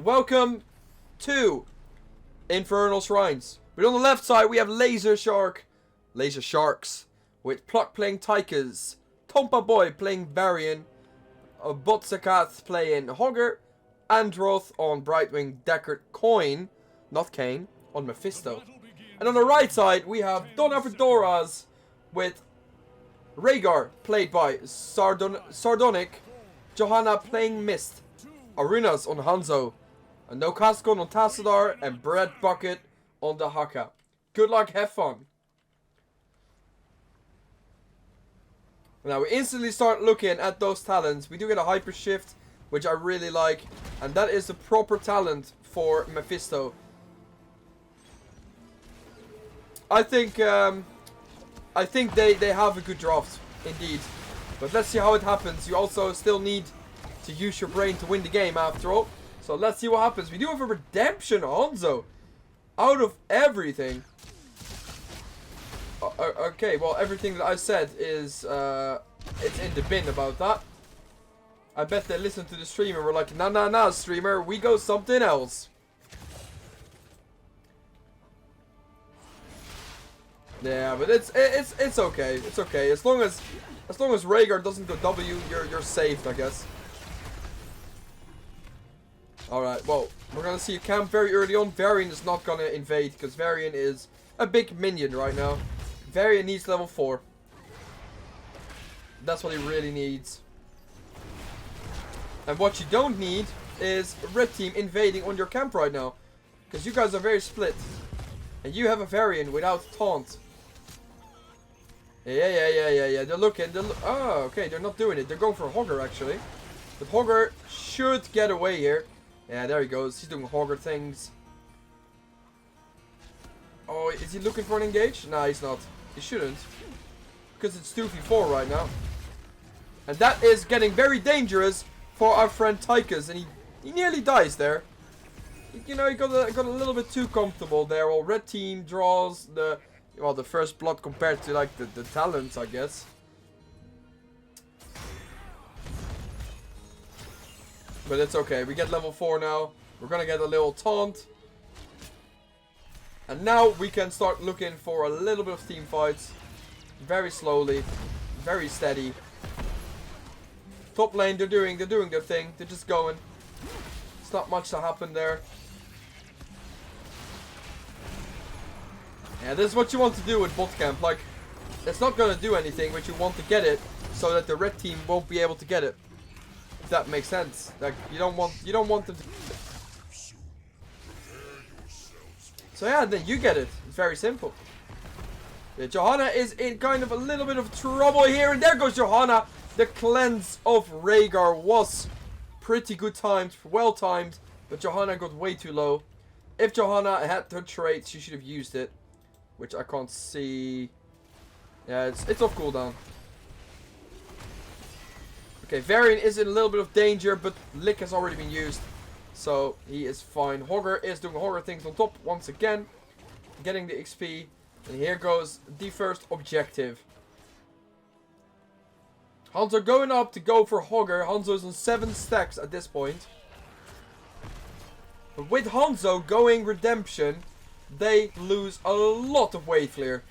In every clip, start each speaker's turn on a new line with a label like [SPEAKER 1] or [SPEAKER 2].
[SPEAKER 1] Welcome to Infernal Shrines. But on the left side we have Lazer Sharks, with Pluck playing Tychus, Tompa Boy playing Varian, Botsakath playing Hogger, Androth on Brightwing, Deckard Coin, not Kane, on Mephisto. And on the right side we have Fedoras with Rhaegar played by Sardonic, Johanna playing Mist, Arunas on Hanzo, and No Cascon on Tassadar, and Bread Bucket on the Haka. Good luck, have fun. Now we instantly start looking at those talents. We do get a Hyper Shift, which I really like, and that is the proper talent for Mephisto. I think they have a good draft, indeed. But let's see how it happens. You also still need to use your brain to win the game after all. So let's see what happens. We do have a Redemption Hanzo. Out of everything. Okay, well everything that I said is it's in the bin about that. I bet they listened to the stream and were like, nah streamer, we go something else. Yeah, but it's okay. It's okay. As long as Rhaegar doesn't go W, you're safe, I guess. Alright, well, we're gonna see a camp very early on. Varian is not gonna invade, because Varian is a big minion right now. Varian needs level 4. That's what he really needs. And what you don't need is red team invading on your camp right now. Because you guys are very split. And you have a Varian without taunt. Yeah. They're looking. Oh, okay, they're not doing it. They're going for Hogger, actually. But Hogger should get away here. Yeah, there he goes. He's doing Hogger things. Oh, is he looking for an engage? Nah, he's not. He shouldn't. Because it's 2v4 right now. And that is getting very dangerous for our friend Tychus. And he nearly dies there. You know, he got a little bit too comfortable there. Well, red team draws the first blood compared to like the talents, I guess. But it's okay. We get level 4 now. We're gonna get a little taunt. And now we can start looking for a little bit of team fights. Very slowly. Very steady. Top lane, they're doing their thing. They're just going. It's not much to happen there. Yeah, this is what you want to do with bot camp. Like, it's not gonna do anything, but you want to get it so that the red team won't be able to get it. If that makes sense. Like, you don't want them to. So yeah, then you get it. It's very simple. Yeah, Johanna is in kind of a little bit of trouble here, and there goes Johanna. The cleanse of Rhaegar was pretty good timed, well timed, but Johanna got way too low. If Johanna had her traits, she should have used it, which I can't see. Yeah, it's off cooldown. Okay, Varian is in a little bit of danger, but Lick has already been used, so he is fine. Hogger is doing Hogger things on top once again, getting the XP, and here goes the first objective. Hanzo going up to go for Hogger. Hanzo is on 7 stacks at this point. But with Hanzo going Redemption, they lose a lot of wave clear.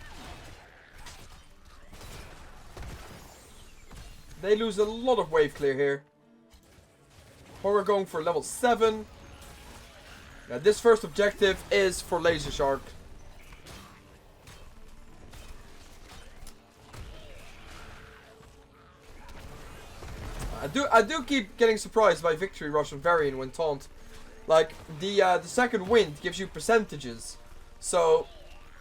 [SPEAKER 1] They lose a lot of wave clear here. Hogger going for level 7. Now this first objective is for Lazer Shark. I do keep getting surprised by Victory Rush and Varian when taunt. Like, the second wind gives you percentages. So,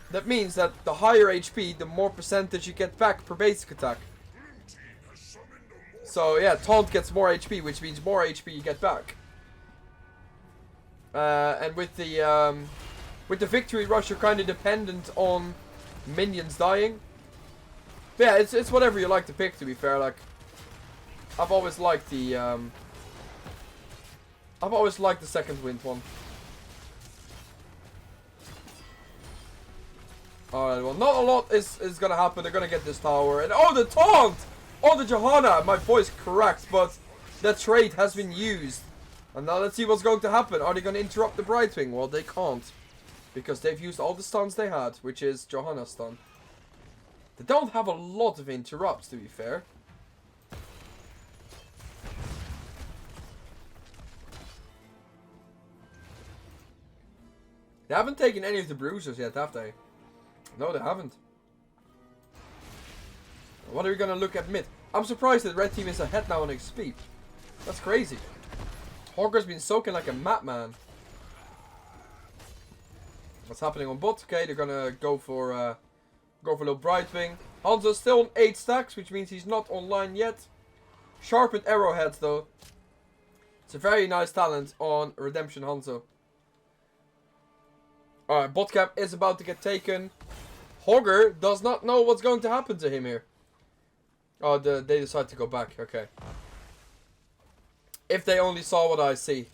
[SPEAKER 1] that means that the higher HP, the more percentage you get back per basic attack. So, yeah, taunt gets more HP, which means more HP you get back. And with the Victory Rush, you're kind of dependent on minions dying. But yeah, it's whatever you like to pick, to be fair. Like, I've always liked the second wind one. Alright, well, not a lot is gonna happen. They're gonna get this tower. And oh, the taunt! Oh, the Johanna! My voice cracked, but that trait has been used. And now let's see what's going to happen. Are they going to interrupt the Brightwing? Well, they can't. Because they've used all the stuns they had, which is Johanna's stun. They don't have a lot of interrupts, to be fair. They haven't taken any of the bruisers yet, have they? No, they haven't. What are we going to look at mid? I'm surprised that red team is ahead now on XP. That's crazy. Hogger's been soaking like a madman. What's happening on bot? Okay, they're gonna go for a little Brightwing. Hanzo's still on 8 stacks, which means he's not online yet. Sharpened arrowheads though. It's a very nice talent on Redemption Hanzo. Alright, bot camp is about to get taken. Hogger does not know what's going to happen to him here. Oh, they decide to go back. Okay. If they only saw what I see.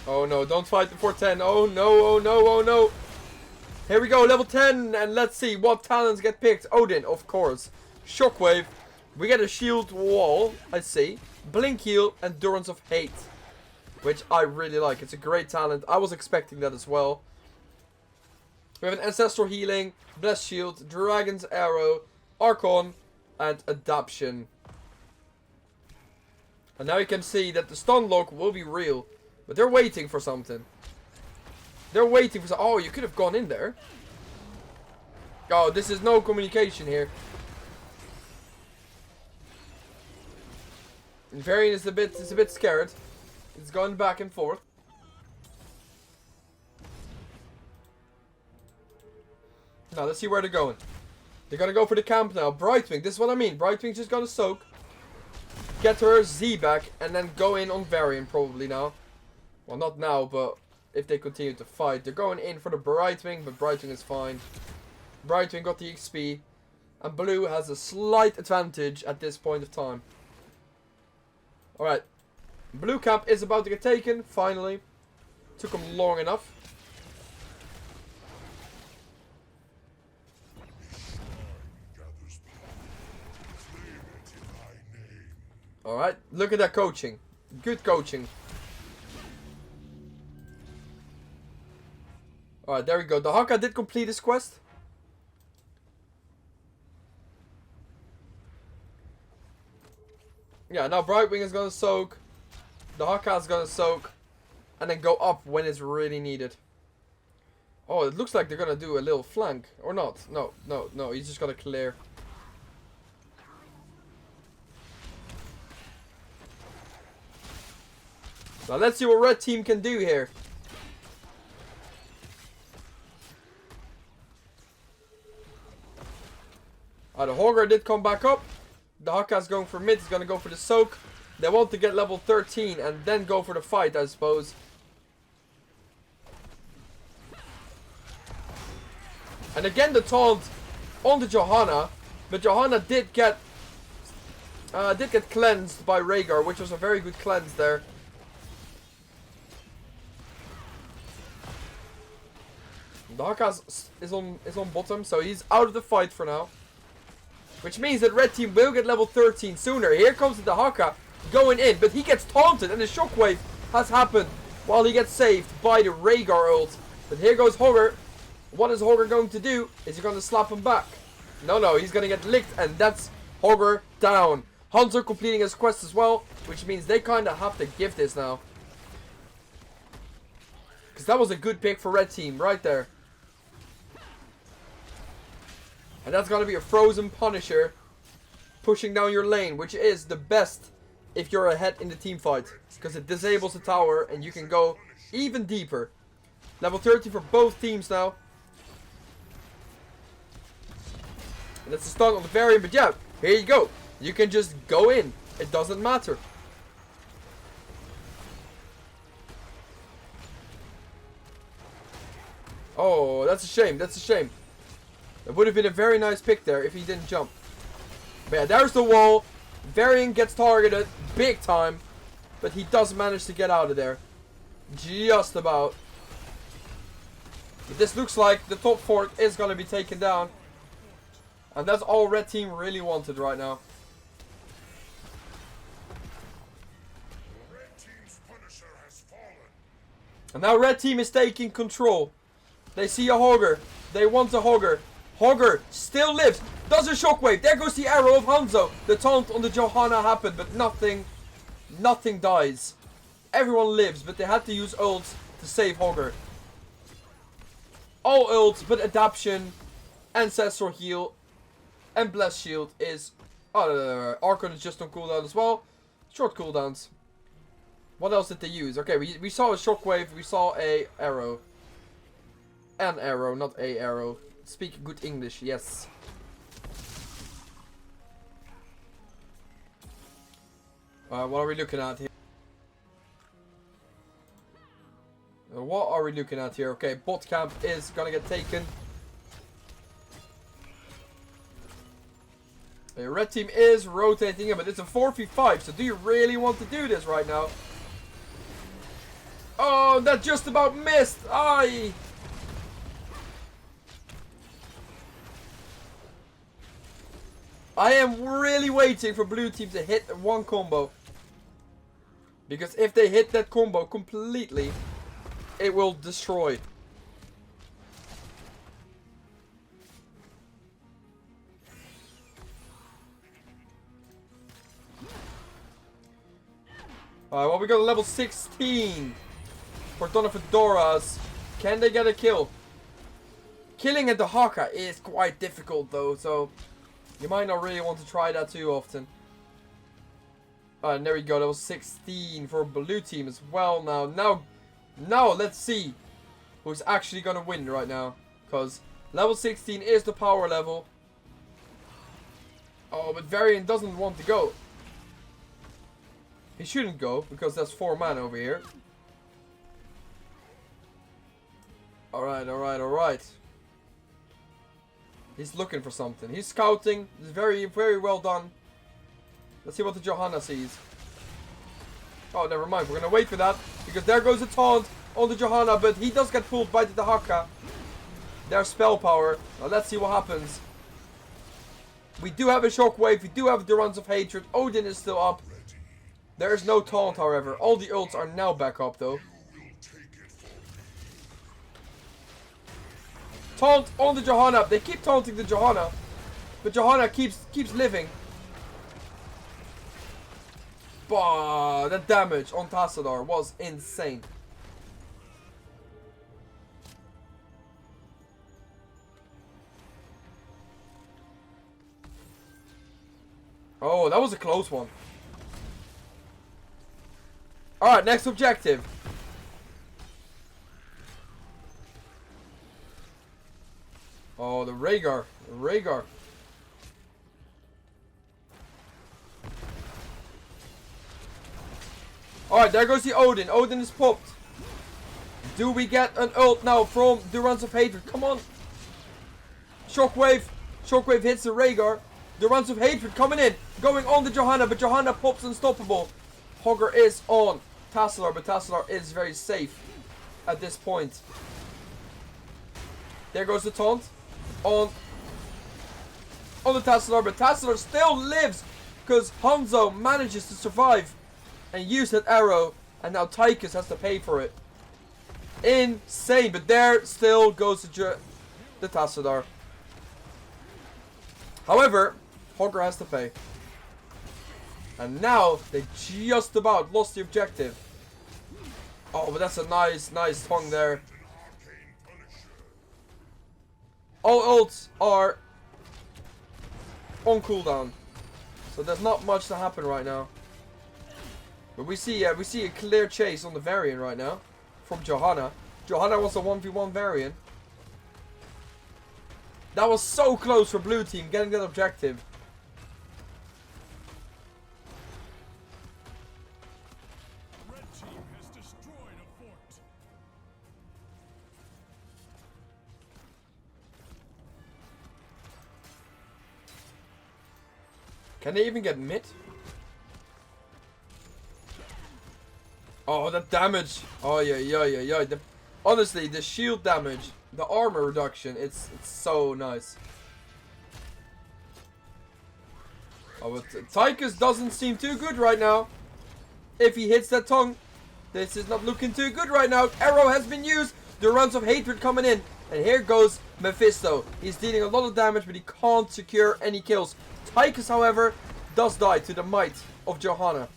[SPEAKER 1] Oh no, don't fight before 10. Oh no, oh no, oh no. Here we go, level 10. And let's see what talents get picked. Odin, of course. Shockwave. We get a shield wall, I see. Blink heal, Endurance of Hate. Which I really like. It's a great talent. I was expecting that as well. We have an Ancestral Healing, Blessed Shield, Dragon's Arrow, Archon, and Adaption. And now you can see that the stun lock will be real. But they're waiting for something. They're waiting for oh, you could have gone in there. Oh, this is no communication here. Varian is a bit scared. It's going back and forth. Now let's see where they're going. They're gonna go for the camp now. Brightwing, this is what I mean. Brightwing's just gonna soak. Get her Z back and then go in on Varian probably now. Well, not now, but if they continue to fight. They're going in for the Brightwing, but Brightwing is fine. Brightwing got the XP. And Blue has a slight advantage at this point of time. Alright. Blue camp is about to get taken, finally. Took them long enough. Alright, look at that coaching. Good coaching. Alright, there we go. The Haka did complete his quest. Yeah, now Brightwing is gonna soak. The Haka is gonna soak. And then go up when it's really needed. Oh, it looks like they're gonna do a little flank. Or not. No, no, no. He's just gonna clear. Now let's see what red team can do here. The Hogger did come back up. The Haka's going for mid. He's going to go for the soak. They want to get level 13 and then go for the fight, I suppose. And again the taunt on the Johanna. But Johanna did get cleansed by Rhaegar, which was a very good cleanse there. The Haka is on bottom, so he's out of the fight for now. Which means that red team will get level 13 sooner. Here comes the Haka going in, but he gets taunted and the shockwave has happened while he gets saved by the Rhaegar ult. But here goes Hogger. What is Hogger going to do? Is he going to slap him back? No, no, he's going to get licked and that's Hogger down. Hunter completing his quest as well, which means they kind of have to give this now. Because that was a good pick for red team right there. And that's going to be a frozen Punisher pushing down your lane, which is the best if you're ahead in the team fight. Because it disables the tower and you can go even deeper. Level 30 for both teams now. And that's a stun on the Varian, but yeah, here you go. You can just go in. It doesn't matter. Oh, that's a shame. That's a shame. It would have been a very nice pick there if he didn't jump. But yeah, there's the wall. Varian gets targeted big time. But he does manage to get out of there. Just about. But this looks like the top fort is going to be taken down. And that's all red team really wanted right now. And now red team is taking control. They see a Hogger. They want a Hogger. Hogger still lives. Does a shockwave. There goes the arrow of Hanzo. The taunt on the Johanna happened, but nothing dies. Everyone lives, but they had to use ults to save Hogger. All ults, but adaption, ancestral heal, and blessed shield is... Archon is just on cooldown as well. Short cooldowns. What else did they use? Okay, we saw a shockwave. We saw a arrow. An arrow, not a arrow. Speak good English, yes. What are we looking at here? What are we looking at here? Okay, bot camp is gonna get taken. The red team is rotating in, but it's a 4v5, so do you really want to do this right now? Oh, that just about missed! Aye! I am really waiting for blue team to hit one combo. Because if they hit that combo completely, it will destroy. Alright, well, we got a level 16 for Fedoras. Can they get a kill? Killing at the Haka is quite difficult though, so you might not really want to try that too often. Alright, and there we go, level 16 for blue team as well now. Now let's see who's actually gonna win right now. Because level 16 is the power level. Oh, but Varian doesn't want to go. He shouldn't go, because there's 4 man over here. Alright. He's looking for something. He's scouting. It's very, very well done. Let's see what the Johanna sees. Oh, never mind. We're going to wait for that. Because there goes a taunt on the Johanna. But he does get pulled by the Haka. Their spell power. Now let's see what happens. We do have a shockwave. We do have the runs of hatred. Odin is still up. There is no taunt, however. All the ults are now back up, though. Taunt on the Johanna. They keep taunting the Johanna. But Johanna keeps living. Bah, the damage on Tassadar was insane. Oh, that was a close one. Alright, next objective. Oh, the Rhaegar. Alright, there goes the Odin. Odin is popped. Do we get an ult now from the Runs of Hatred? Come on. Shockwave. Shockwave hits the Rhaegar. The Runs of Hatred coming in. Going on the Johanna, but Johanna pops unstoppable. Hogger is on Tassadar, but Tassadar is very safe at this point. There goes the taunt on the Tassadar, but Tassadar still lives because Hanzo manages to survive and use that arrow, and now Tychus has to pay for it. Insane, but there still goes the Tassadar. However, Hogger has to pay. And now they just about lost the objective. Oh, but that's a nice tongue there. All ults are on cooldown, so there's not much to happen right now. But we see a clear chase on the Varian right now from Johanna. Johanna was a 1v1 Varian. That was so close for blue team getting that objective. Can they even get mid? Oh, that damage. Oh, yeah. Honestly, the shield damage, the armor reduction, it's so nice. Oh, but Tychus doesn't seem too good right now. If he hits that tongue. This is not looking too good right now. Arrow has been used. The runs of hatred coming in. And here goes Mephisto. He's dealing a lot of damage, but he can't secure any kills. Tychus, however, does die to the might of Johanna.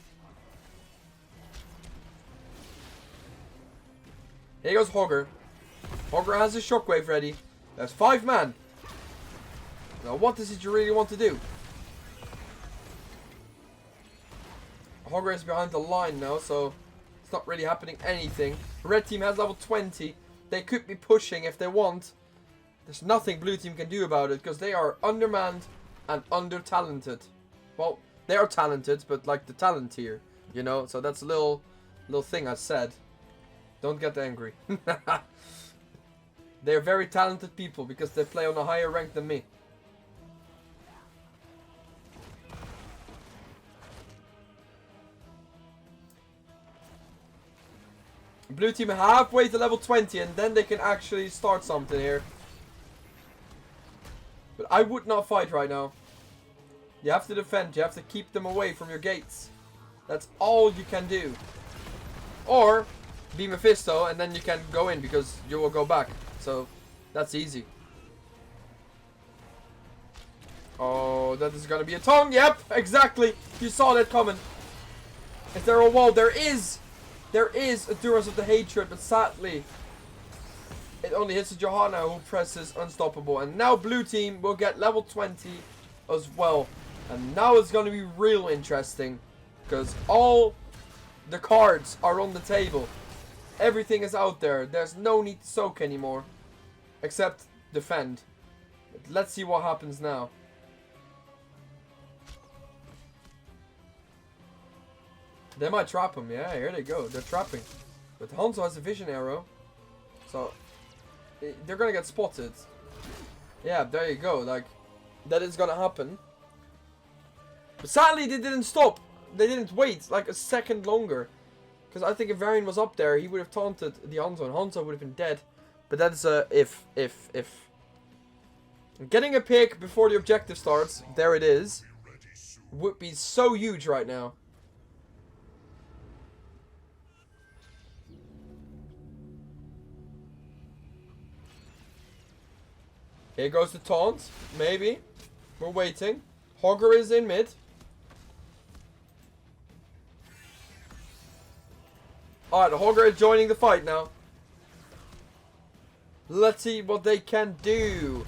[SPEAKER 1] Here goes Hogger. Hogger has his shockwave ready. There's 5 man. Now what is it you really want to do? Hogger is behind the line now, so it's not really happening anything. Red team has level 20. They could be pushing if they want. There's nothing blue team can do about it because they are undermanned and under-talented. Well, they are talented, but like the talent tier, you know? So that's a little thing I said. Don't get angry. They're very talented people because they play on a higher rank than me. Blue team halfway to level 20 and then they can actually start something here. But I would not fight right now. You have to defend. You have to keep them away from your gates. That's all you can do. Or be Mephisto and then you can go in because you will go back. So that's easy. Oh, that is going to be a tongue. Yep, exactly. You saw that coming. Is there a wall? There is. There is a Durance of the Hatred, but sadly it only hits Johanna who presses unstoppable. And now blue team will get level 20 as well. And now it's going to be real interesting because all the cards are on the table. Everything is out there. There's no need to soak anymore. Except defend. But let's see what happens now. They might trap him. Yeah, here they go. They're trapping. But Hanzo has a vision arrow. So they're going to get spotted. Yeah, there you go. Like, that is going to happen. But sadly, they didn't stop. They didn't wait like a second longer. Because I think if Varian was up there, he would have taunted the Hanzo. And Hanzo would have been dead. But that is a if. Getting a pick before the objective starts. There it is. Would be so huge right now. Here goes the taunt. Maybe. We're waiting. Hogger is in mid. Alright, the Hogger is joining the fight now. Let's see what they can do.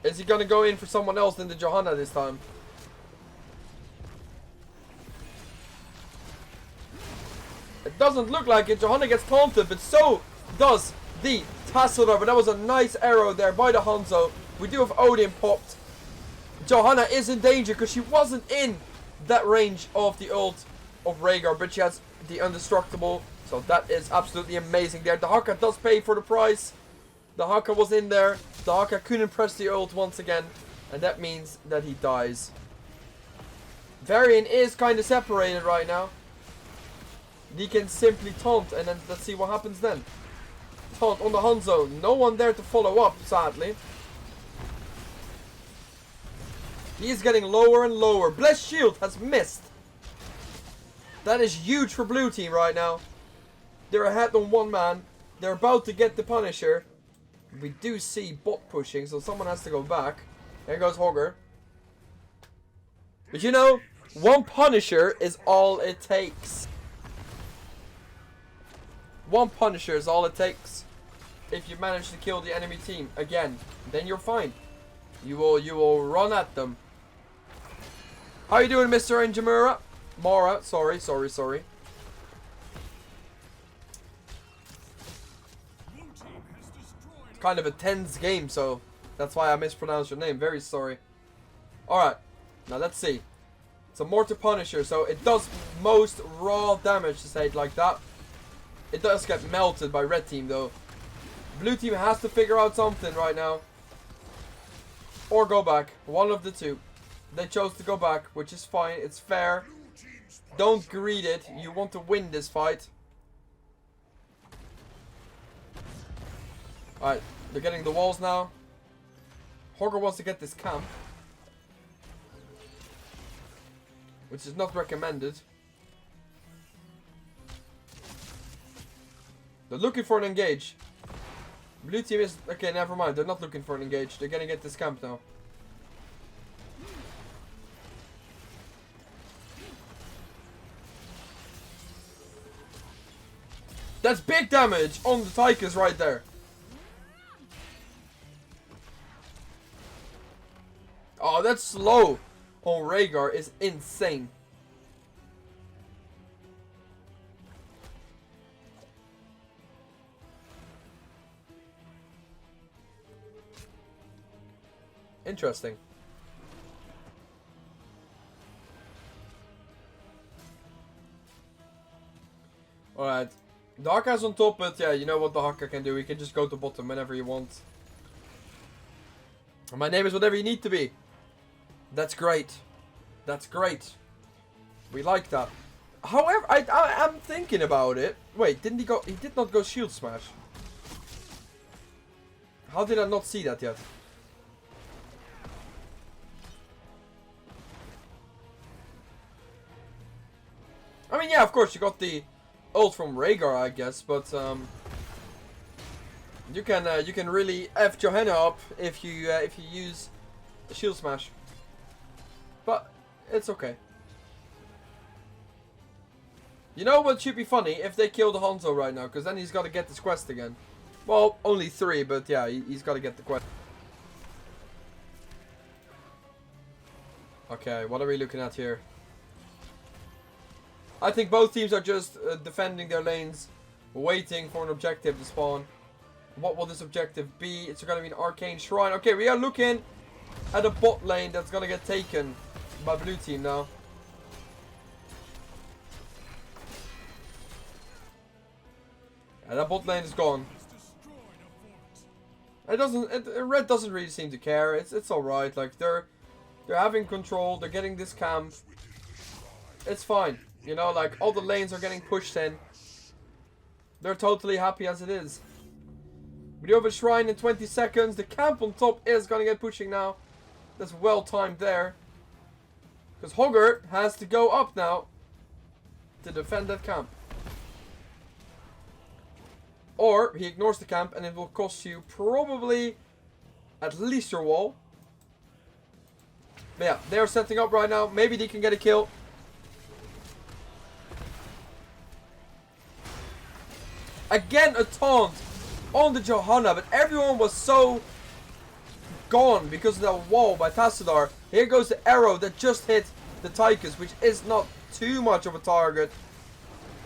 [SPEAKER 1] Is he gonna go in for someone else than the Johanna this time? It doesn't look like it. Johanna gets taunted, but so does the Tassadar. But that was a nice arrow there by the Hanzo. We do have Odin popped. Johanna is in danger because she wasn't in that range of the ult of Rhaegar, but she has the indestructible. So that is absolutely amazing there. The Haka does pay for the price. The Haka was in there. The Haka couldn't press the ult once again. And that means that he dies. Varian is kind of separated right now. He can simply taunt and then let's see what happens then. Taunt on the Hanzo. No one there to follow up, sadly. He is getting lower and lower. Blessed Shield has missed. That is huge for blue team right now. They're ahead on 1 man. They're about to get the Punisher. We do see bot pushing, so someone has to go back. There goes Hogger. But you know, 1 Punisher is all it takes. 1 Punisher is all it takes. If you manage to kill the enemy team again, then you're fine. You will run at them. How you doing, Mr. Injamura? Mara, sorry. It's kind of a tense game, so that's why I mispronounced your name. Very sorry. Alright, now let's see. It's a Mortar Punisher, so it does most raw damage, to say it like that. It does get melted by red team, though. Blue team has to figure out something right now. Or go back. One of the two. They chose to go back, which is fine. It's fair. Don't greed it. You want to win this fight. Alright, they're getting the walls now. Hogger wants to get this camp, which is not recommended. They're looking for an engage. Blue team is... Okay, never mind. They're not looking for an engage. They're gonna get this camp now. That's big damage on the Tychus right there. Oh, that slow on Rhaegar is insane. Interesting. Alright. The Hakka's on top, but yeah, you know what the Hakka can do. He can just go to bottom whenever you want. And my name is whatever you need to be. That's great. That's great. We like that. However, I'm thinking about it. Wait, didn't he go... He did not go shield smash. How did I not see that yet? I mean, yeah, of course, you got the ult from Rhaegar, I guess, but you can really F Johanna up if you use the shield smash. But it's okay. You know what should be funny? If they kill the Hanzo right now, because then he's got to get this quest again. Well, only 3, but yeah, he's got to get the quest. Okay, what are we looking at here? I think both teams are just defending their lanes, waiting for an objective to spawn. What will this objective be? It's going to be an Arcane Shrine. Okay, we are looking at a bot lane that's going to get taken by blue team now. And that bot lane is gone. Red doesn't really seem to care. It's all right. Like they're having control. They're getting this camp. It's fine. You know, like all the lanes are getting pushed in. They're totally happy as it is. We do have a shrine in 20 seconds. The camp on top is gonna get pushing now. That's well timed there. Because Hogger has to go up now to defend that camp. Or he ignores the camp and it will cost you probably at least your wall. But yeah, they're setting up right now. Maybe they can get a kill. Again, a taunt on the Johanna, but everyone was so gone because of that wall by Tassadar. Here goes the arrow that just hit the Tychus, which is not too much of a target.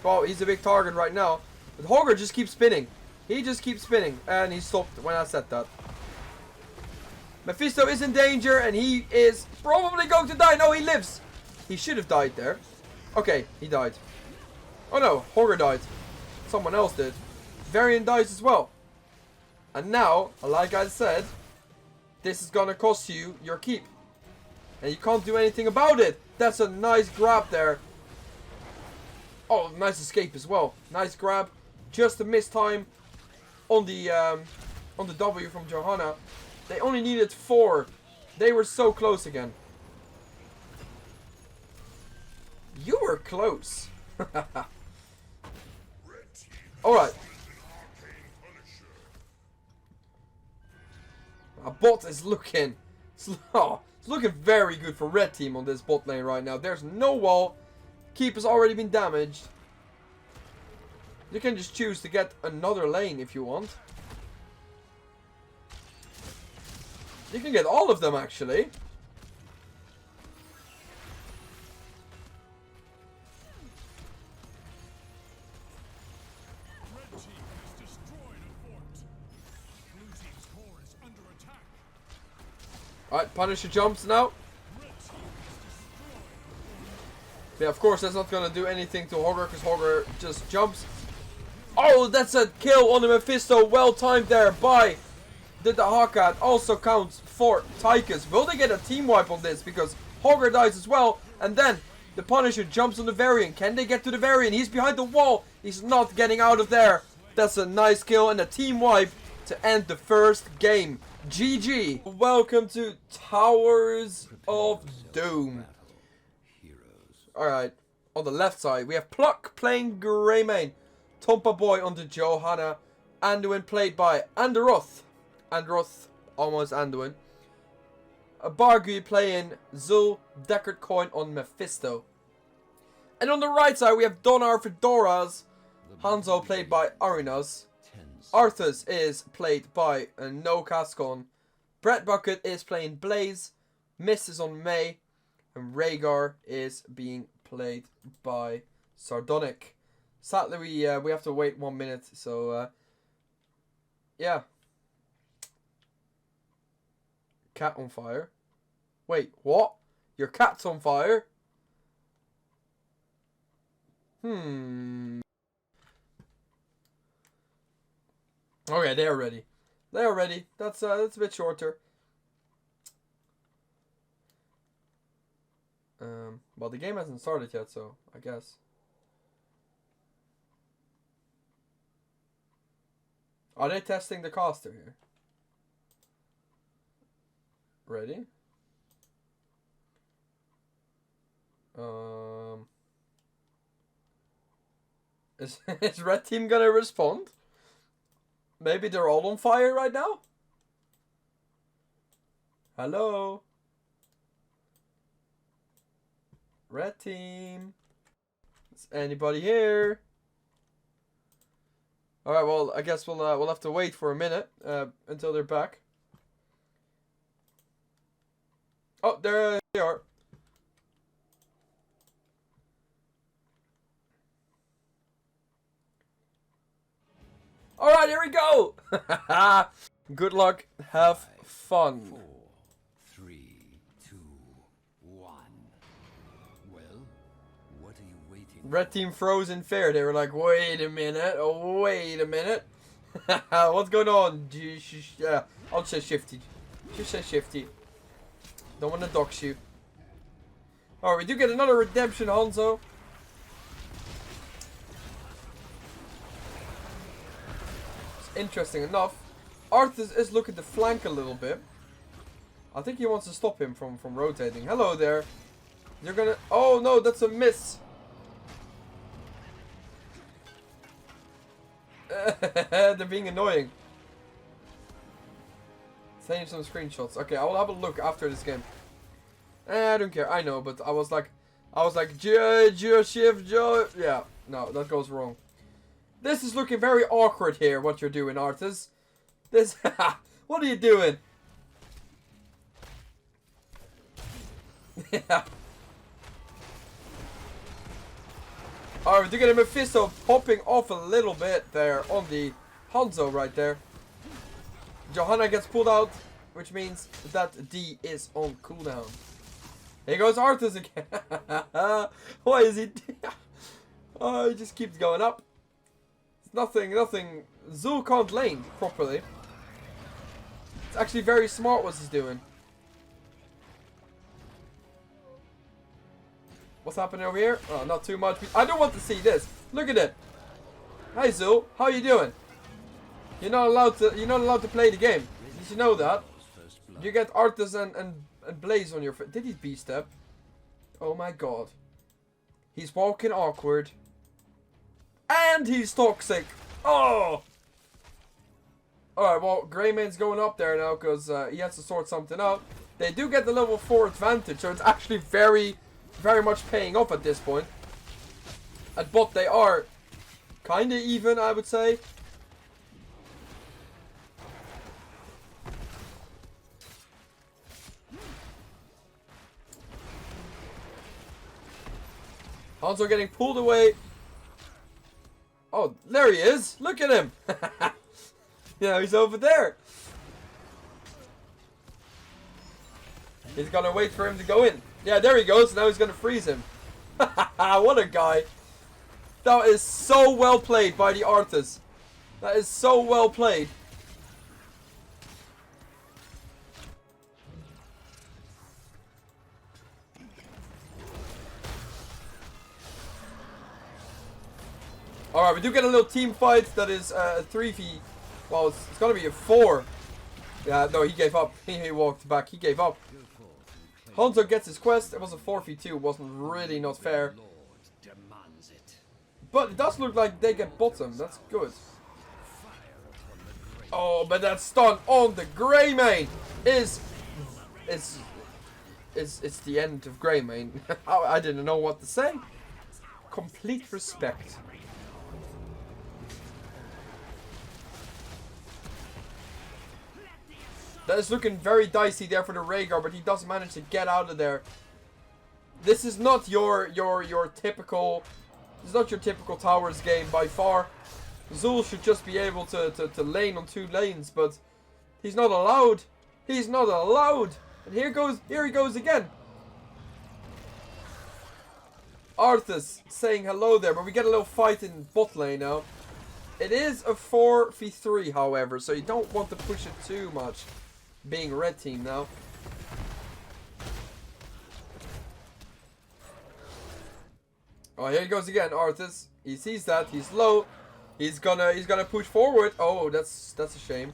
[SPEAKER 1] Well, he's a big target right now. But Hogger just keeps spinning. He just keeps spinning. And he stopped when I said that. Mephisto is in danger and he is probably going to die. No, he lives. He should have died there. Okay, he died. Oh no, Hogger died. Someone else did. Varian dies as well. And now, like I said, this is gonna cost you your keep. And you can't do anything about it. That's a nice grab there. Oh, nice escape as well. Nice grab. Just a missed time on the W from Johanna. They only needed 4. They were so close again. You were close. Alright. Our bot is looking... It's looking very good for red team on this bot lane right now. There's no wall. Keep has already been damaged. You can just choose to get another lane if you want. You can get all of them actually. Alright, Punisher jumps now. Yeah, of course that's not gonna do anything to Hogger because Hogger just jumps. Oh, that's a kill on the Mephisto. Well timed there by the Hakka. It also counts for Tychus. Will they get a team wipe on this? Because Hogger dies as well. And then the Punisher jumps on the Varian. Can they get to the Varian? He's behind the wall. He's not getting out of there. That's a nice kill and a team wipe to end the first game. GG. Welcome to Towers of Doom. Alright, on the left side, we have Pluck playing Greymane. Tompa Boy on the Johanna. Anduin played by Anderoth. Anderoth, almost Anduin. Bargu playing Zul. Deckard Coin on Mephisto. And on the right side, we have Donar Fedoras. Hanzo played by Arinas. Arthas is played by No Cascon. Brett Bucket is playing Blaze. Miss is on May. And Rhaegar is being played by Sardonic. Sadly, we have to wait 1 minute. So, yeah. Cat on fire. Wait, what? Your cat's on fire? Okay, they're ready. They're ready. That's a bit shorter. Well, the game hasn't started yet, so I guess. Are they testing the caster here? Ready? Is red team gonna respond? Maybe they're all on fire right now? Hello? Red team? Is anybody here? Alright, well, I guess we'll have to wait for a minute until they're back. Oh, there they are. Alright, here we go! Good luck, have fun.
[SPEAKER 2] 4, 3, 2, 1. Well, what are you waiting for?
[SPEAKER 1] Red team froze in fear. They were like, wait a minute, oh, wait a minute. What's going on? Yeah, I'll say Shifty. Just say Shifty. Don't want to dox you. Alright, we do get another redemption, Hanzo. Interesting enough, Arthas is looking to flank a little bit. I think he wants to stop him from rotating. Hello there. You're gonna... Oh no, that's a miss. They're being annoying. Taking some screenshots. Okay, I will have a look after this game. I don't care. I know, but I was like, shift, yeah. No, that goes wrong. This is looking very awkward here, what you're doing, Arthas. This... What are you doing? Yeah. Alright, we do get a Mephisto popping off a little bit there on the Hanzo right there. Johanna gets pulled out, which means that D is on cooldown. Here goes Arthas again. Why is he... Oh, he just keeps going up. Nothing. Zul can't lane properly. It's actually very smart what he's doing. What's happening over here? Oh, not too much. I don't want to see this. Look at it. Hi Zul, how are you doing? You're not allowed to play the game. Did you know that? You get Arthas and Blaze on your face. Did he B-step? Oh my god. He's walking awkward. And he's toxic. Oh! Alright, well, Greymane's going up there now because he has to sort something out. They do get the level 4 advantage, so it's actually very, very much paying off at this point. At bot, they are kind of even, I would say. Hanzo getting pulled away. Oh, there he is. Look at him. Yeah, he's over there. He's gonna wait for him to go in. Yeah, there he goes. Now he's gonna freeze him. What a guy. That is so well played by the Arthas. That is so well played. Alright, we do get a little team fight that is 3v Well, it's gonna be a 4. Yeah, no, he gave up. He walked back. He gave up. Hanzo gets his quest. It was a 4v2. It wasn't really not fair. But it does look like they get bottom. That's good. Oh, but that stun on the Greymane is it's the end of Greymane. I didn't know what to say. Complete respect. That is looking very dicey there for the Rhaegar, but he does manage to get out of there. This is not your typical. It's not your typical towers game by far. Zul should just be able to lane on 2 lanes, but he's not allowed. He's not allowed. And here he goes again. Arthas saying hello there, but we get a little fight in bot lane now. It is a 4v3, however, so you don't want to push it too much. Being red team now. Oh, here he goes again, Arthas. He sees that. He's low. He's gonna push forward. Oh, that's a shame.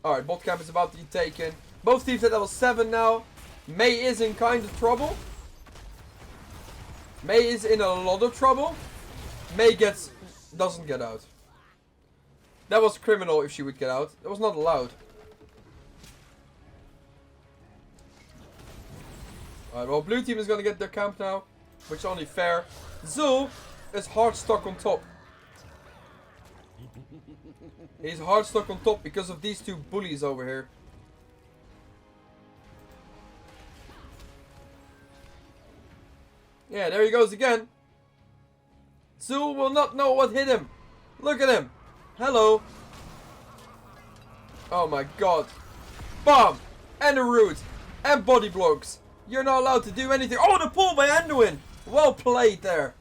[SPEAKER 1] Alright, bot camp is about to be taken. Both teams at level 7 now. Mei is in kind of trouble. Mei is in a lot of trouble. Mei doesn't get out. That was criminal if she would get out. That was not allowed. Alright, well, blue team is gonna get their camp now, which is only fair. Zul is hard stuck on top. He's hard stuck on top because of these 2 bullies over here. Yeah, there he goes again. Zul will not know what hit him. Look at him. Hello. Oh my god. Bomb. And a root. And body blocks. You're not allowed to do anything. Oh, the pull by Anduin. Well played there.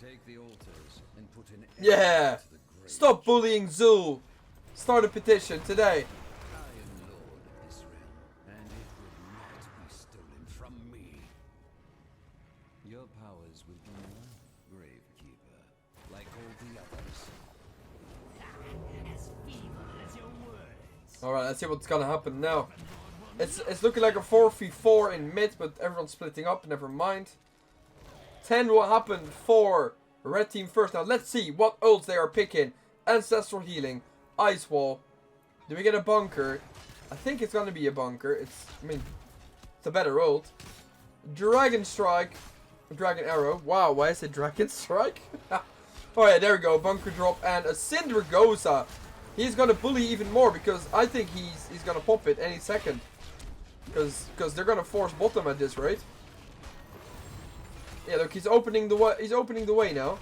[SPEAKER 2] Take the altars and put an
[SPEAKER 1] Yeah. Stop bullying Zul. Start a petition today.
[SPEAKER 2] I am Lord of this realm, and it will not be stolen from me. Your powers will be mine, Gravekeeper, like all the others.
[SPEAKER 1] Alright, let's see what's gonna happen now. It's looking like a 4v4 in mid, but everyone's splitting up. Never mind. 10 will happen for red team first. Now let's see what ults they are picking. Ancestral healing, ice wall. Do we get a bunker? I think it's gonna be a bunker. It's a better ult. Dragon strike, dragon arrow. Wow, why is it dragon strike? Oh yeah, there we go. Bunker drop and a Cindergosa. He's gonna bully even more because I think he's gonna pop it any second. Because they're gonna force bottom at this rate. Yeah, look, he's opening the way. He's opening the way now.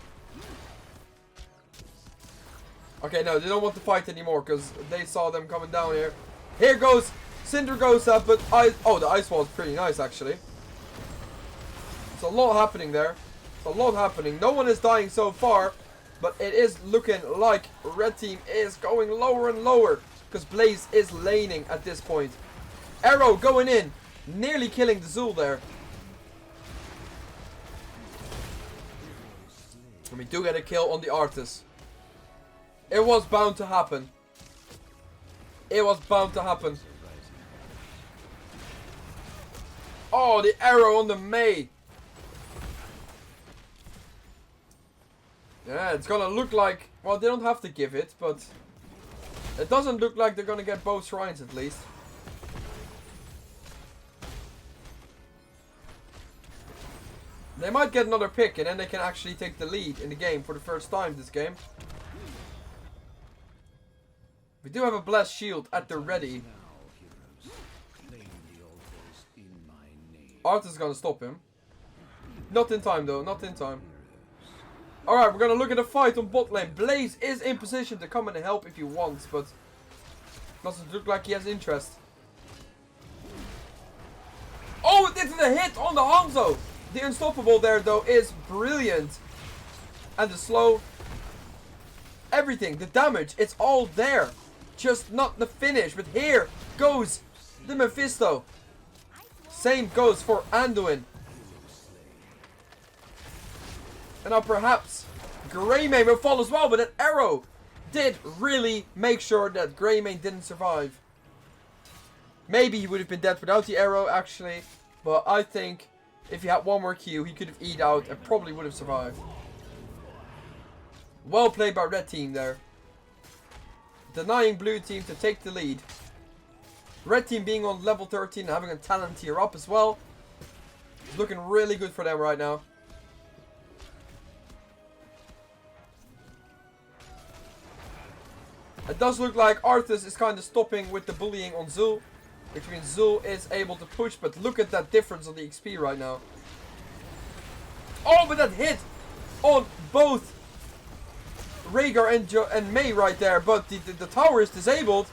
[SPEAKER 1] Okay, no, they don't want to fight anymore because they saw them coming down here. Here goes Cindergosa, but the ice wall is pretty nice actually. It's a lot happening there. It's a lot happening. No one is dying so far, but it is looking like red team is going lower and lower because Blaze is laning at this point. Arrow going in, nearly killing the Zul there. And we do get a kill on the Arthas. It was bound to happen. It was bound to happen. Oh, the arrow on the Mei. Yeah, it's gonna look like... Well, they don't have to give it, but... It doesn't look like they're gonna get both shrines at least. They might get another pick and then they can actually take the lead in the game for the first time this game. We do have a blessed shield at the ready. Arthas is gonna stop him. Not in time though, not in time. Alright, we're gonna look at the fight on bot lane. Blaze is in position to come and help if he wants, but doesn't look like he has interest. Oh, it's a hit on the Hanzo! The unstoppable there though is brilliant. And the slow. Everything, the damage, it's all there. Just not the finish, but here goes the Mephisto. Same goes for Anduin. And now perhaps Greymane will fall as well, but that arrow did really make sure that Greymane didn't survive. Maybe he would have been dead without the arrow, actually. But I think if he had one more Q, he could have E'd out and probably would have survived. Well played by red team there. Denying blue team to take the lead. Red team being on level 13 and having a talent tier up as well. It's looking really good for them right now. It does look like Arthas is kind of stopping with the bullying on Zul. Which means Zul is able to push, but look at that difference on the XP right now. Oh, but that hit on both Rhaegar and May right there. But the tower is disabled.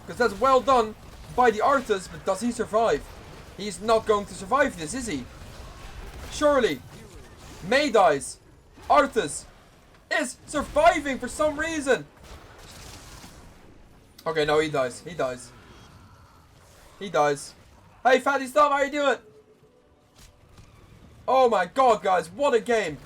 [SPEAKER 1] Because that's well done by the Arthas. But does he survive? He's not going to survive this, is he? Surely. May dies. Arthas is surviving for some reason. Okay, no, he dies. He dies. He dies. Hey, Fatty Stuff, how you doing? Oh my god, guys, what a game.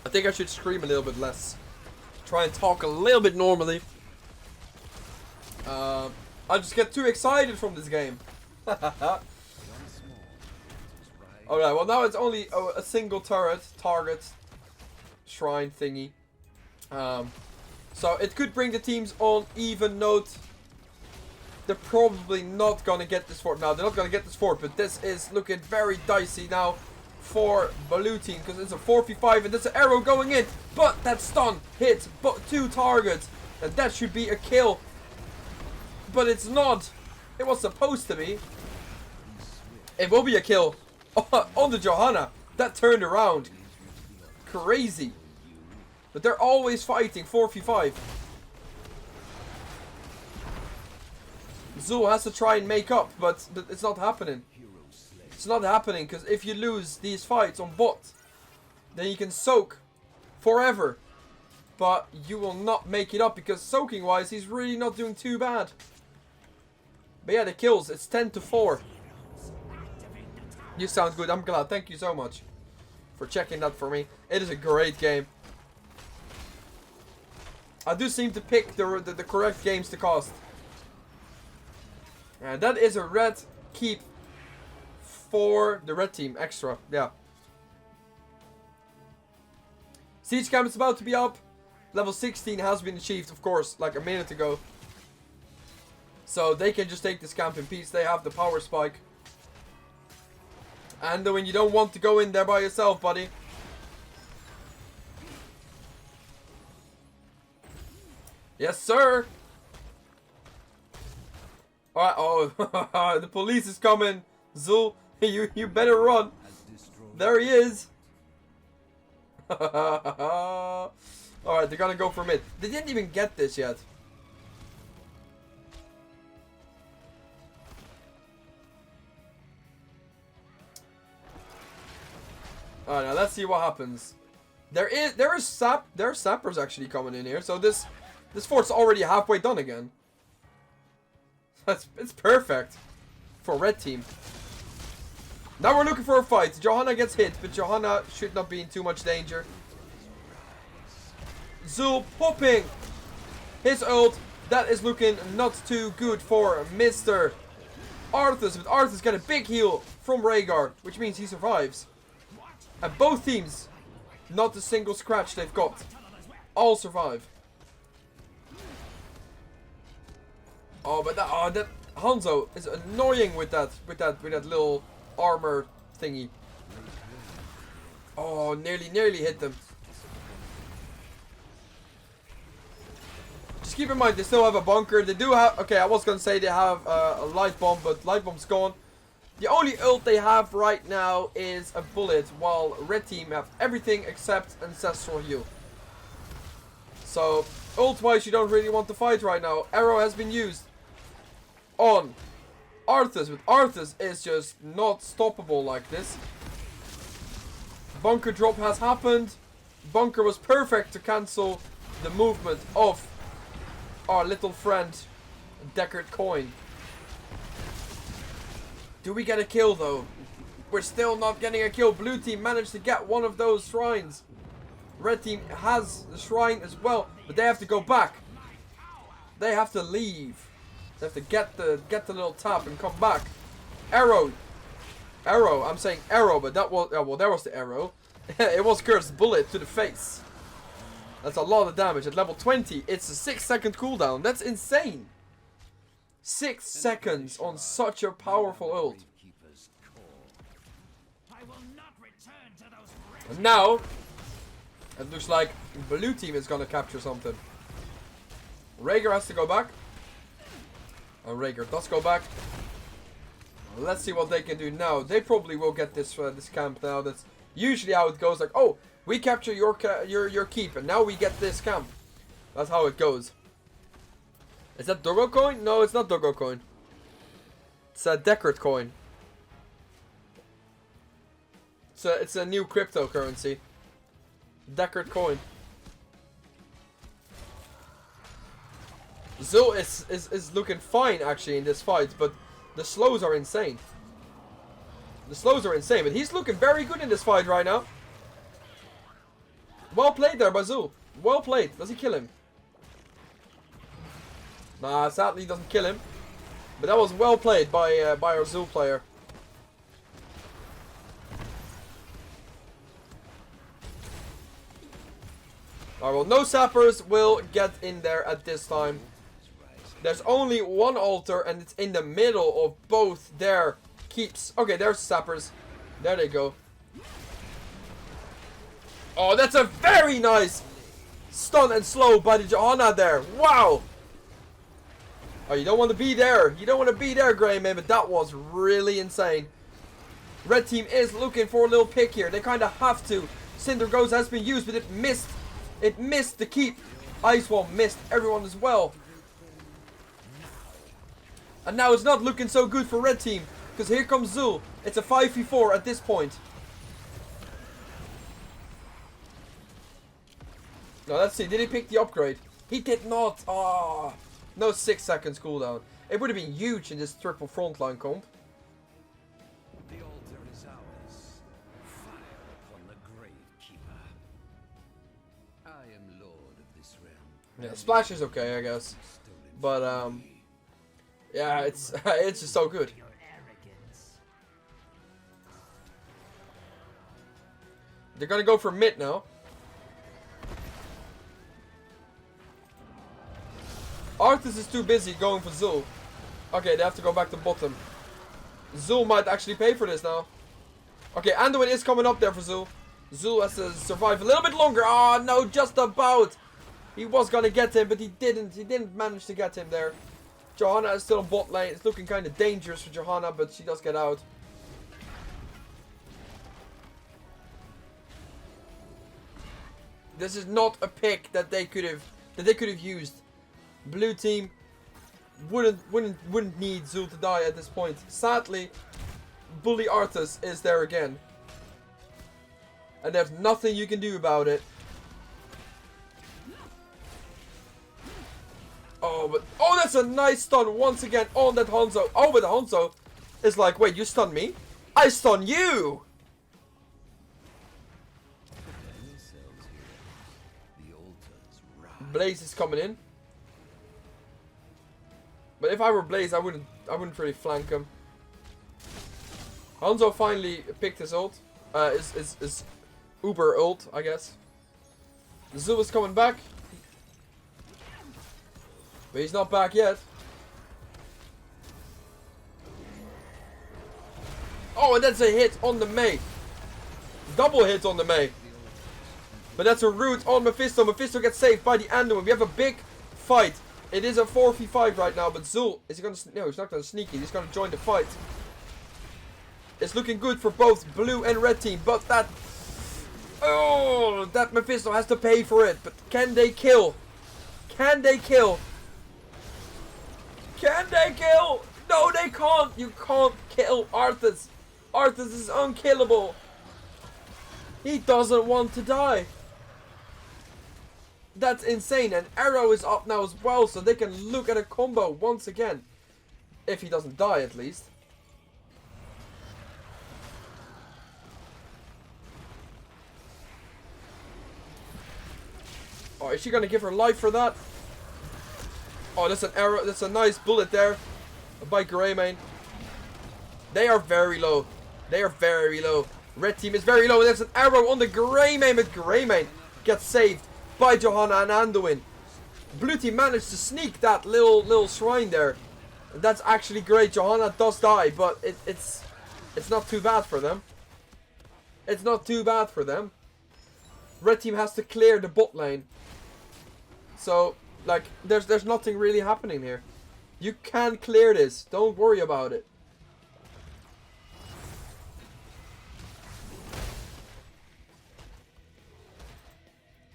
[SPEAKER 1] I think I should scream a little bit less. Try and talk a little bit normally. I just get too excited from this game. Alright, well now it's only a single target shrine thingy. So it could bring the teams on even note. They're probably not gonna get this fort now. They're not gonna get this fort, but this is looking very dicey now for blue team because it's a 4v5 and there's an arrow going in. But that stun hits two targets, and that should be a kill. But it's not. It was supposed to be. It will be a kill on the Johanna. That turned around. Crazy. But they're always fighting 4v5. Zul has to try and make up, but it's not happening. It's not happening because if you lose these fights on bot, then you can soak forever. But you will not make it up because soaking wise, he's really not doing too bad. But yeah, the kills, it's 10-4. You sound good, I'm glad. Thank you so much for checking that for me. It is a great game. I do seem to pick the correct games to cast. And that is a red keep for the red team. Extra, yeah. Siege camp is about to be up. Level 16 has been achieved, of course, like a minute ago. So they can just take this camp in peace. They have the power spike. And when you don't want to go in there by yourself, buddy. Yes, sir. Alright, oh, the police is coming. Zul, you better run. There he is. Alright, they're gonna go for mid. They didn't even get this yet. Alright, now let's see what happens. There are sappers actually coming in here, so this fort's already halfway done again. It's perfect for red team. Now we're looking for a fight. Johanna gets hit, but Johanna should not be in too much danger. Zul popping his ult. That is looking not too good for Mr. Arthas, but Arthas got a big heal from Rhaegar, which means he survives. And both teams, not a single scratch they've got. All survive. Oh, but that Hanzo is annoying with that little armor thingy. Oh, nearly hit them. Just keep in mind, they still have a bunker. They do have... Okay, I was going to say they have a light bomb, but light bomb's gone. The only ult they have right now is a bullet, while red team have everything except ancestral heal. So, ult-wise, you don't really want to fight right now. Arrow has been used on Arthas, but Arthas is just not stoppable like this. Bunker drop has happened. Bunker was perfect to cancel the movement of our little friend Deckard Coin. Do we get a kill though? We're still not getting a kill. Blue team managed to get one of those shrines. Red team has the shrine as well, but they have to go back. They have to leave. They have to get the little tap and come back. Arrow. Arrow. I'm saying arrow, but that was... Oh, well, there was the arrow. It was Cursed Bullet to the face. That's a lot of damage. At level 20, it's a 6-second cooldown. That's insane. 6 seconds on such a powerful ult. And now, it looks like blue team is gonna capture something. Rhaegar has to go back. And Rhaegar does go back. Let's see what they can do now. They probably will get this this camp now. That's usually how it goes. Like, oh, we capture your keep, and now we get this camp. That's how it goes. Is that Doggo coin? No, it's not Doggo coin. It's a Deckard coin. It's a new cryptocurrency. Deckard coin. Zul is looking fine actually in this fight, but the slows are insane. The slows are insane, but he's looking very good in this fight right now. Well played there by Zul. Well played. Does he kill him? Nah, sadly he doesn't kill him. But that was well played by our Zul player. Alright, well, no sappers will get in there at this time. There's only one altar, and it's in the middle of both their keeps. Okay, there's sappers. There they go. Oh, that's a very nice stun and slow by the Johanna there. Wow. Oh, you don't want to be there. You don't want to be there, Grey Man, but that was really insane. Red team is looking for a little pick here. They kind of have to. Cinder Ghost has been used, but it missed. It missed the keep. Ice Wall missed everyone as well. And now it's not looking so good for Red team, because here comes Zul. It's a 5v4 at this point. Now let's see, did he pick the upgrade? He did not. Ah, no 6 seconds cooldown. It would have been huge in this triple frontline comp.
[SPEAKER 2] The altar is ours. Fire upon the grave keeper. I am lord of this realm.
[SPEAKER 1] Yeah, Splash is okay, I guess. But yeah, it's it's just so good. They're gonna go for mid now. Arthas is too busy going for Zul. Okay, they have to go back to bottom. Zul might actually pay for this now. Okay, Anduin is coming up there for Zul. Zul has to survive a little bit longer. Oh no, just about. He was gonna get him, but he didn't. He didn't manage to get him there. Johanna is still in bot lane. It's looking kind of dangerous for Johanna, but she does get out. This is not a pick that they could have used. Blue team wouldn't need Zul to die at this point. Sadly, Bully Arthas is there again. And there's nothing you can do about it. Oh, but oh, that's a nice stun once again on that Hanzo. Oh, but the Hanzo is like, wait, you stun me? I stun you! Blaze is coming in. But if I were Blaze, I wouldn't really flank him. Hanzo finally picked his ult. His Uber ult, I guess. Zul is coming back. But he's not back yet. Oh, and that's a hit on the Mei. Double hit on the Mei. But that's a root on Mephisto. Mephisto gets saved by the Anduin. We have a big fight. It is a 4v5 right now, but Zul, is he gonna... No, he's not gonna sneak in. He's gonna join the fight. It's looking good for both blue and red team, but that... Oh, that Mephisto has to pay for it. But can they kill? Can they kill? Can they kill? No, they can't. You can't kill Arthas. Arthas is unkillable. He doesn't want to die. That's insane. And Arrow is up now as well, so they can look at a combo once again. If he doesn't die, at least. is she gonna give her life for that? Oh, that's an arrow. That's a nice bullet there by Greymane. They are very low. They are very low. Red team is very low. There's an arrow on the Greymane, but Greymane gets saved by Johanna and Anduin. Blue team managed to sneak that little shrine there. That's actually great. Johanna does die, but it's not too bad for them. It's not too bad for them. Red team has to clear the bot lane. So, like, there's nothing really happening here. You can clear this. Don't worry about it.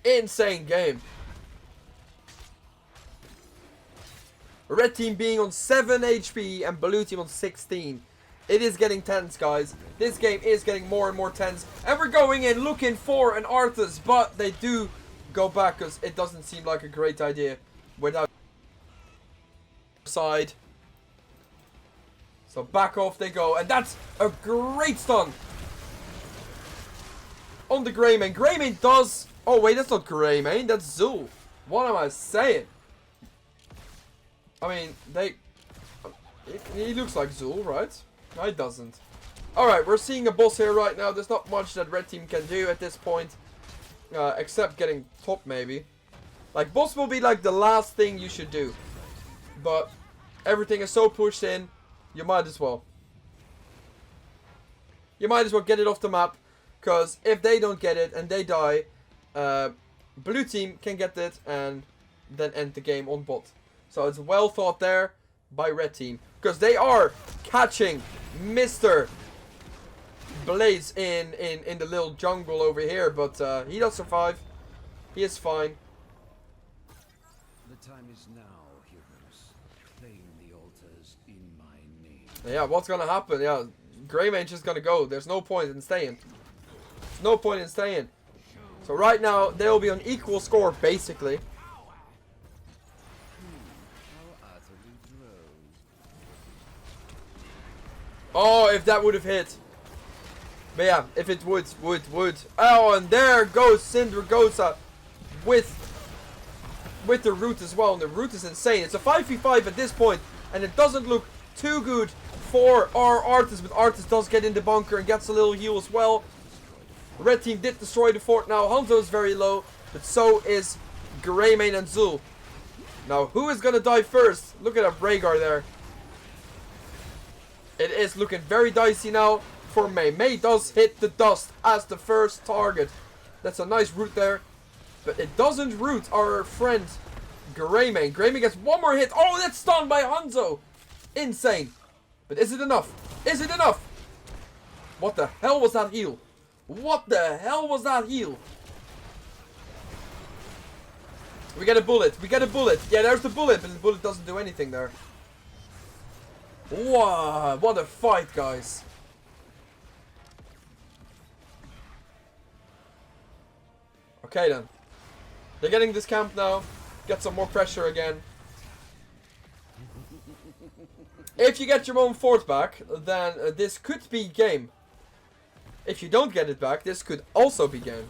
[SPEAKER 1] Insane game. Red team being on 7 HP and blue team on 16. It is getting tense, guys. This game is getting more and more tense. And we're going in looking for an Arthas, but they do go back because it doesn't seem like a great idea without side. So back off they go. And that's a great stun on the Greymane. Greymane does... Oh, wait, that's not Greymane. That's Zul. What am I saying? I mean, he looks like Zul, right? No, he doesn't. Alright, we're seeing a boss here right now. There's not much that red team can do at this point. Except getting top, maybe. Like, boss will be like the last thing you should do. But everything is so pushed in, you might as well. You might as well get it off the map. Because if they don't get it and they die, blue team can get it and then end the game on bot. So it's well thought there by red team. Because they are catching Mr. Blaze in the little jungle over here. But he does survive. He is fine.
[SPEAKER 2] The time is now, heroes. Claim the altars in my name.
[SPEAKER 1] Yeah, what's gonna happen? Yeah, Greymane's just gonna go. There's no point in staying. There's no point in staying. So right now, they'll be on equal score, basically. Oh, if that would have hit. But yeah, if it would. Oh, and there goes Syndragosa with the root as well. And the root is insane. It's a 5v5 at this point, and it doesn't look too good for our Arthas. But Arthas does get in the bunker and gets a little heal as well. Red team did destroy the fort now. Hanzo is very low, but so is Greymane and Zul. Now, who is going to die first? Look at that Rhaegar there. It is looking very dicey now for Mei. Mei does hit the dust as the first target. That's a nice root there. But it doesn't root our friend Greymane. Greymane gets one more hit. Oh, that's stunned by Hanzo. Insane. But is it enough? Is it enough? What the hell was that heal? What the hell was that heal? We get a bullet. We get a bullet. Yeah, there's the bullet. But the bullet doesn't do anything there. Wow, what a fight, guys. Okay, then. They're getting this camp now. Get some more pressure again. If you get your own fort back, then this could be game. If you don't get it back, this could also be game.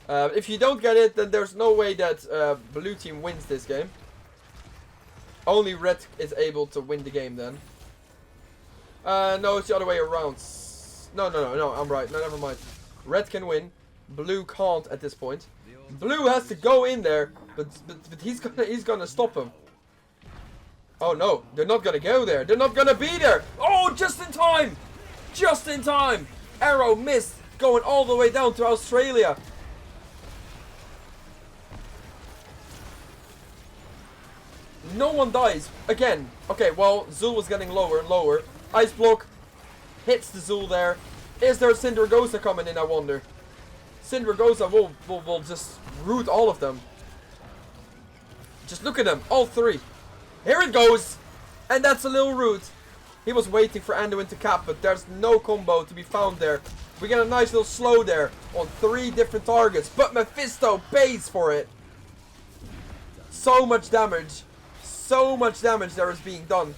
[SPEAKER 1] If you don't get it, then there's no way that blue team wins this game. Only red is able to win the game then. No, it's the other way around. No, I'm right. No, never mind. Red can win. Blue can't at this point. Blue has to go in there, but he's gonna stop him. Oh no, they're not gonna go there. They're not gonna be there. Oh, just in time! Just in time! Arrow missed, going all the way down to Australia. No one dies. Again. Okay, well, Zul was getting lower and lower. Ice block hits the Zul there. Is there Syndragosa coming in, I wonder? Syndragosa will just root all of them. Just look at them, all three. Here it goes. And that's a little root. He was waiting for Anduin to cap, but there's no combo to be found there. We get a nice little slow there on 3 different targets. But Mephisto pays for it. So much damage. So much damage there is being done.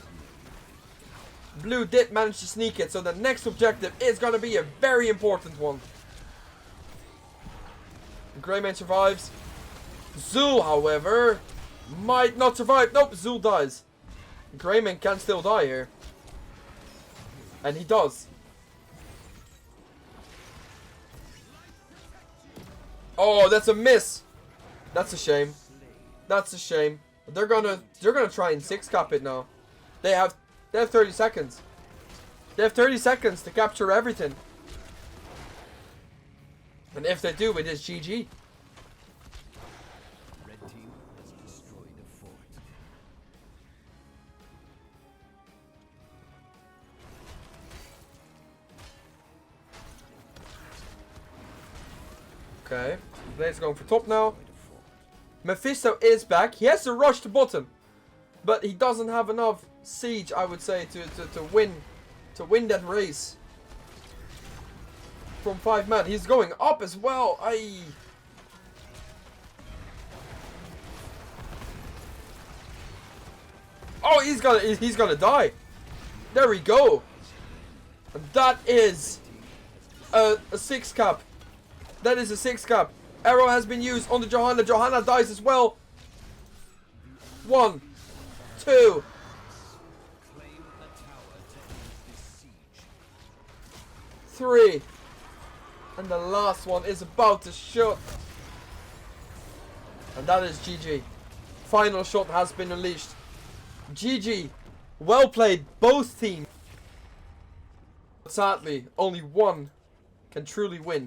[SPEAKER 1] Blue did manage to sneak it, so the next objective is going to be a very important one. Greymane survives. Zul, however, might not survive. Nope, Zul dies. Greymane can still die here. And he does. Oh, that's a miss. That's a shame. That's a shame. They're gonna try and 6-cap it now. They have 30 seconds. They have 30 seconds to capture everything. And if they do, it is GG.
[SPEAKER 2] Red team has destroyed a fort.
[SPEAKER 1] Okay. Blade's going for top now. Mephisto is back. He has to rush to bottom. But he doesn't have enough siege, I would say, to win that race. From 5 man. He's going up as well. Aye. Oh, he's gonna die. There we go. And that is a 6-cap. That is a 6-cap. Arrow has been used on the Johanna. Johanna dies as well. 1, 2.
[SPEAKER 2] Claim a tower to end this siege.
[SPEAKER 1] 3. And the last one is about to shoot. And that is GG. Final shot has been unleashed. GG. Well played, both teams. Sadly, only one can truly win.